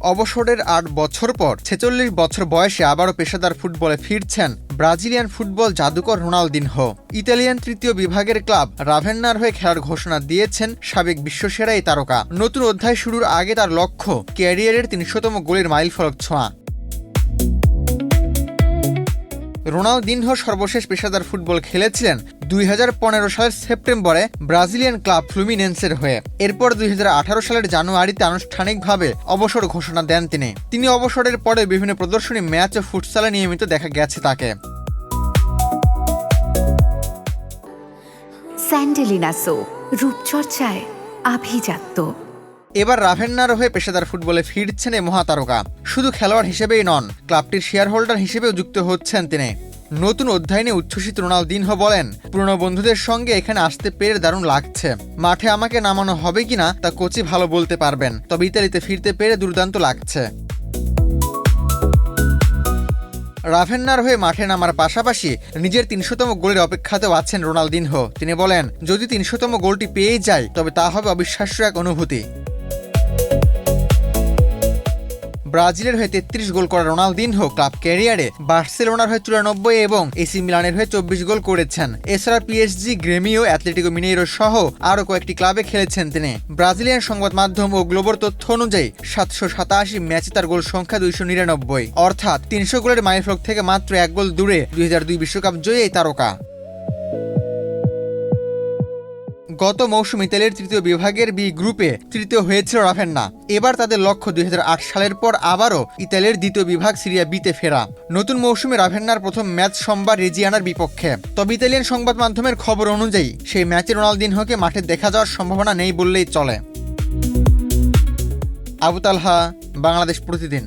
অবসরের ৮ বছর পর ৪৬ বছর বয়সে আবারও পেশাদার ফুটবলে ফিরছেন ব্রাজিলিয়ান ফুটবল জাদুকর রোনালদিনহো। ইতালিয়ান তৃতীয় বিভাগের ক্লাব রাভেন্নার হয়ে খেলার ঘোষণা দিয়েছেন সাবেক বিশ্বসেরা এই তারকা। নতুন অধ্যায় শুরুর আগে তার লক্ষ্য ক্যারিয়ারের ৩০০তম গোলের মাইলফলক ছোঁয়া। রোনালদিনহো সর্বশেষ পেশাদার ফুটবল খেলেছিলেন ২০১৫ সালের সেপ্টেম্বরে ব্রাজিলিয়ান ক্লাব ফ্লুমিনেন্সের হয়ে। এরপর ২০১৮ সালের জানুয়ারিতে আনুষ্ঠানিকভাবে অবসর ঘোষণা দেন তিনি অবসরের পরে বিভিন্ন প্রদর্শনী ম্যাচ ও ফুটসালে নিয়মিত দেখা গেছে তাকে। স্যান্ডেলিনা সো, রূপচর্চায় আভিজাত্য। এবার রাভেন্নার হয়ে পেশাদার ফুটবলে ফিরছেন এই মহাতারকা। শুধু খেলোয়াড় হিসেবেই নন, ক্লাবটির শেয়ার হোল্ডার হিসেবেও যুক্ত হচ্ছেন তিনি। নতুন অধ্যায় নিয়ে উচ্ছ্বসিত রোনালদিনহো বলেন, পুরনো বন্ধুদের সঙ্গে এখানে আসতে পেরে দারুণ লাগছে। মাঠে আমাকে নামানো হবে কিনা তা কোচই ভালো বলতে পারবেন, তবে ইতালিতে ফিরতে পেরে দুর্দান্ত লাগছে। রাভেন্নার হয়ে মাঠে নামার পাশাপাশি নিজের ৩০০তম গোলের অপেক্ষাতেও আছেন রোনালদিনহো। তিনি বলেন, যদি ৩০০তম গোলটি পেয়ে যায় তবে তা হবে অবিশ্বাস্য এক অনুভূতি। ব্রাজিলের হয়ে ৩৩ গোল করা রোনালদিনহো ক্লাব ক্যারিয়ারে বার্সেলোনার হয়ে ৯৪ এবং এসি মিলানের হয়ে ২৪ গোল করেছেন। এছাড়া পিএসজি, গ্রেমিও, অ্যাথলেটিকো মিনেইরো সহ আরও কয়েকটি ক্লাবে খেলেছেন তিনি। ব্রাজিলিয়ান সংবাদ মাধ্যম ও গ্লোবোর তথ্য অনুযায়ী ৭৮৭ ম্যাচে তার গোল সংখ্যা ২৯৯, অর্থাৎ ৩০০ গোলের মাইলফলক থেকে মাত্র ১ গোল দূরে ২০০২ বিশ্বকাপ জয়ী এই তারকা। গত মৌসুম ইতালির তৃতীয় বিভাগের বি গ্রুপে তৃতীয় হয়েছিল রাভেন্না। এবার তাদের লক্ষ্য ২০০৮ সালের পর আবারও ইতালির দ্বিতীয় বিভাগ সিরিয়া বিতে ফেরা। নতুন মৌসুমে রাভেন্নার প্রথম ম্যাচ সোমবার রেজিয়ানার বিপক্ষে। তবে ইতালিয়ান সংবাদ মাধ্যমের খবর অনুযায়ী সেই ম্যাচে রোনালদিনহোকে মাঠে দেখা যাওয়ার সম্ভাবনা নেই বললেই চলে। আবু তালহা, বাংলাদেশ প্রতিদিন।